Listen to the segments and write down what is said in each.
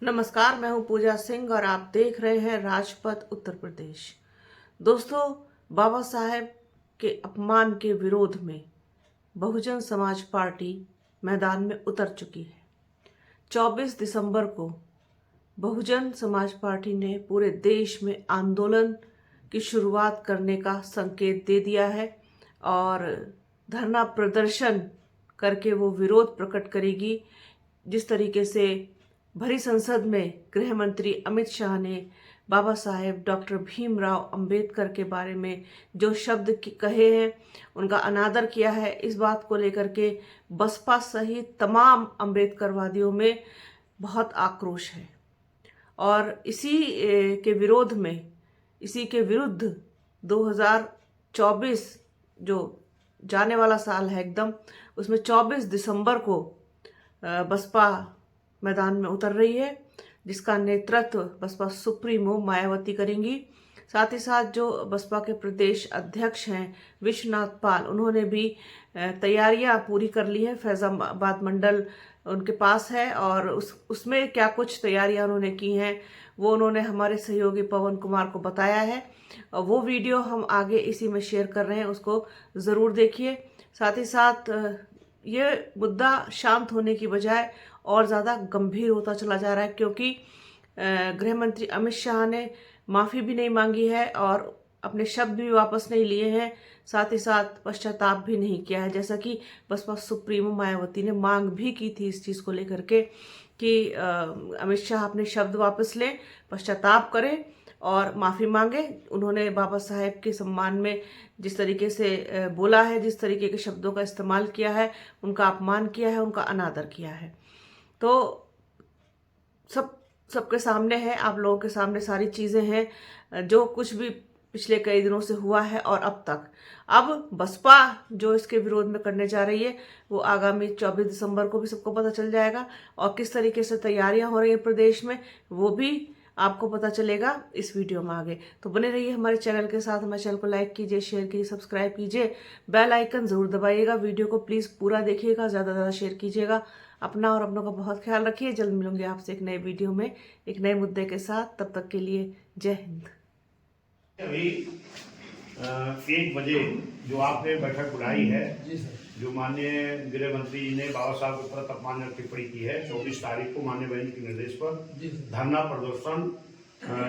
नमस्कार, मैं हूं पूजा सिंह और आप देख रहे हैं राजपथ उत्तर प्रदेश। दोस्तों, बाबा साहेब के अपमान के विरोध में बहुजन समाज पार्टी मैदान में उतर चुकी है। 24 दिसंबर को बहुजन समाज पार्टी ने पूरे देश में आंदोलन की शुरुआत करने का संकेत दे दिया है और धरना प्रदर्शन करके वो विरोध प्रकट करेगी। जिस तरीके से भरी संसद में गृह मंत्री अमित शाह ने बाबा साहेब डॉक्टर भीमराव अंबेडकर के बारे में जो शब्द कहे हैं, उनका अनादर किया है, इस बात को लेकर के बसपा सहित तमाम अंबेडकरवादियों में बहुत आक्रोश है। और इसी के विरोध में, इसी के विरुद्ध 2024 जो जाने वाला साल है एकदम, उसमें 24 दिसंबर को बसपा मैदान में उतर रही है, जिसका नेतृत्व बसपा सुप्रीमो मायावती करेंगी। साथ ही साथ जो बसपा के प्रदेश अध्यक्ष हैं विश्वनाथ पाल, उन्होंने भी तैयारियां पूरी कर ली है। फैजाबाद मंडल उनके पास है और उसमें क्या कुछ तैयारियां उन्होंने की हैं वो उन्होंने हमारे सहयोगी पवन कुमार को बताया है। और वो वीडियो हम आगे इसी में शेयर कर रहे हैं, उसको ज़रूर देखिए। साथ ही साथ ये मुद्दा शांत होने की बजाय और ज़्यादा गंभीर होता चला जा रहा है, क्योंकि गृह मंत्री अमित शाह ने माफ़ी भी नहीं मांगी है और अपने शब्द भी वापस नहीं लिए हैं। साथ ही साथ पश्चाताप भी नहीं किया है, जैसा कि बसपा सुप्रीमो मायावती ने मांग भी की थी इस चीज़ को लेकर के कि अमित शाह अपने शब्द वापस लें, पश्चाताप करें और माफ़ी मांगे। उन्होंने बाबा साहेब के सम्मान में जिस तरीके से बोला है, जिस तरीके के शब्दों का इस्तेमाल किया है, उनका अपमान किया है, उनका अनादर किया है। तो सबके सामने है, आप लोगों के सामने सारी चीज़ें हैं, जो कुछ भी पिछले कई दिनों से हुआ है और अब तक। अब बसपा जो इसके विरोध में करने जा रही है वो आगामी 24 दिसंबर को भी सबको पता चल जाएगा, और किस तरीके से तैयारियां हो रही हैं प्रदेश में वो भी आपको पता चलेगा इस वीडियो में आगे। तो बने रहिए हमारे चैनल के साथ। हमारे चैनल को लाइक कीजिए, शेयर कीजिए, सब्सक्राइब कीजिए, बेल आइकन जरूर दबाइएगा। वीडियो को प्लीज़ पूरा देखिएगा, ज़्यादा से ज़्यादा शेयर कीजिएगा। अपना और अपनों का बहुत ख्याल रखिए। जल्द मिलूंगी आपसे एक नए वीडियो में एक नए मुद्दे के साथ। तब तक के लिए जय हिंद। अभी 1 बजे जो आपने बैठक बुलाई है, जो माननीय गृह मंत्री जी ने बाबा साहब के ऊपर अपमानजनक टिप्पणी की है, 24 तारीख को माननीय बहन के निर्देश पर धरना प्रदर्शन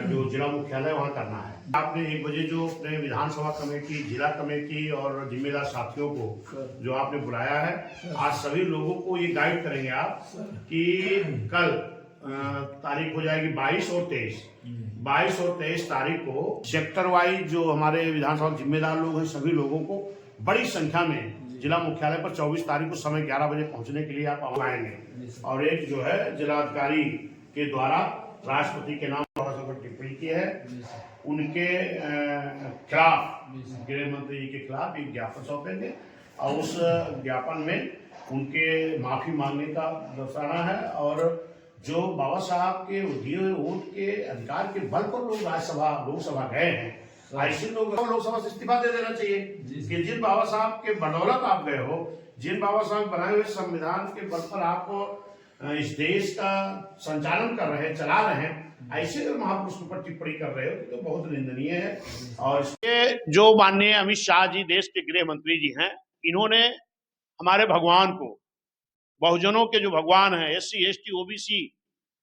जो जिला मुख्यालय वहां करना है। आपने 1 बजे जो अपने विधानसभा कमेटी, जिला कमेटी और जिम्मेदार साथियों को जो आपने बुलाया है, आज सभी लोगों को ये गाइड करेंगे आप कि कल तारीख हो जाएगी 22 और 23 तारीख को सेक्टर वाइज जो हमारे विधानसभा जिम्मेदार लोग हैं, सभी लोगों को बड़ी संख्या में जिला मुख्यालय पर 24 तारीख को समय 11 बजे पहुंचने के लिए आप आएंगे। और एक जो है जिलाधिकारी के द्वारा राष्ट्रपति के नाम पर टिप्पणी की है, उनके खिलाफ, गृह मंत्री जी के खिलाफ एक ज्ञापन सौंपेंगे और उस ज्ञापन में उनके माफी मांगने का दर्शाना है। और जो बाबा साहब के दिए हुए वोट के अधिकार के बल पर लोग राज्यसभा लोकसभा गए हैं, ऐसे लोग लोकसभा से इस्तीफा दे देना चाहिए कि जिन बाबा साहब के बदौलत आप गए हो, जिन बाबा साहब बनाए हुए संविधान के बल पर आप इस देश का संचालन कर रहे हैं, चला रहे हैं, ऐसे महापुरुष पर टिप्पणी कर रहे हो तो बहुत निंदनीय है। और इसके जो माननीय अमित शाह जी देश के गृह मंत्री जी हैं, इन्होंने हमारे भगवान को, बहुजनों के जो भगवान हैं, SC ST OBC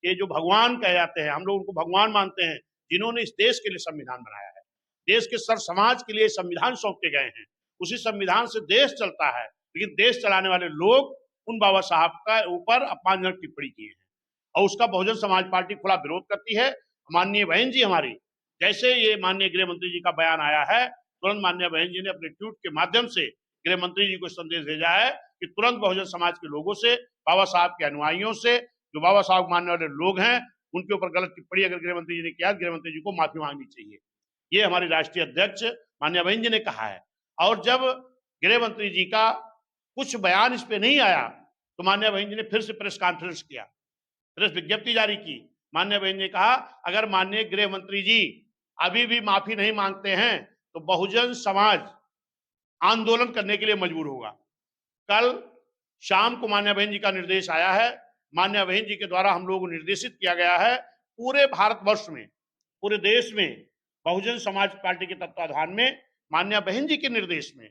के जो भगवान कहे जाते हैं, हम लोग उनको भगवान मानते हैं, जिन्होंने इस देश के लिए संविधान बनाया है, देश के सर समाज के लिए संविधान सौंपे गए हैं, उसी संविधान से देश चलता है। लेकिन देश चलाने वाले लोग उन बाबा साहब का ऊपर अपमानजनक टिप्पणी किए हैं और उसका बहुजन समाज पार्टी खुला विरोध करती है। माननीय बहन जी हमारी, जैसे ये माननीय गृह मंत्री जी का बयान आया है, तुरंत माननीय बहन जी ने अपने ट्वीट के माध्यम से गृह मंत्री जी को संदेश भेजा है कि तुरंत बहुजन समाज के लोगों से, बाबा साहब के अनुयायियों से, जो बाबा साहब मानने वाले लोग हैं, उनके ऊपर गलत टिप्पणी अगर गृह मंत्री जी ने किया, गृह मंत्री जी को माफी मांगनी चाहिए। ये हमारी राष्ट्रीय अध्यक्ष माननीय बहन जी ने कहा है। और जब गृह मंत्री जी का कुछ बयान इस पे नहीं आया तो माननीय बहन जी ने फिर से प्रेस कॉन्फ्रेंस किया, प्रेस विज्ञप्ति जारी की। माननीय बहन ने कहा अगर माननीय गृह मंत्री जी अभी भी माफी नहीं मांगते हैं तो बहुजन समाज आंदोलन करने के लिए मजबूर होगा। कल शाम को माननीय बहन जी का निर्देश आया है, मान्य बहन जी के द्वारा हम लोगों को निर्देशित किया गया है। पूरे भारतवर्ष में, पूरे देश में बहुजन समाज पार्टी के तत्वाधान में मान्य बहन जी के निर्देश में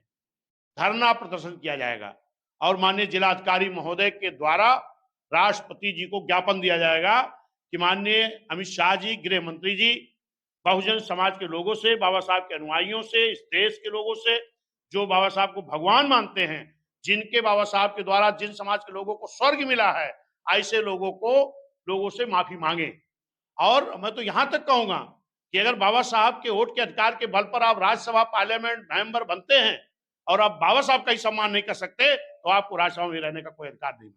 धरना प्रदर्शन किया जाएगा और माननीय जिलाधिकारी महोदय के द्वारा राष्ट्रपति जी को ज्ञापन दिया जाएगा कि माननीय अमित शाह जी, गृह मंत्री जी, बहुजन समाज के लोगों से, बाबा साहब के अनुयायियों से, इस देश के लोगों से, जो बाबा साहब को भगवान मानते हैं, जिनके बाबा साहब के द्वारा जिन समाज के लोगों को स्वर्ग मिला है, ऐसे लोगों से माफी मांगे। और मैं तो यहां तक कहूंगा कि अगर बाबा साहब के वोट के अधिकार के बल पर आप राज्यसभा पार्लियामेंट मेंबर बनते हैं और आप बाबा साहब का ही सम्मान नहीं कर सकते, तो आपको राज्यसभा में रहने का कोई अधिकार नहीं।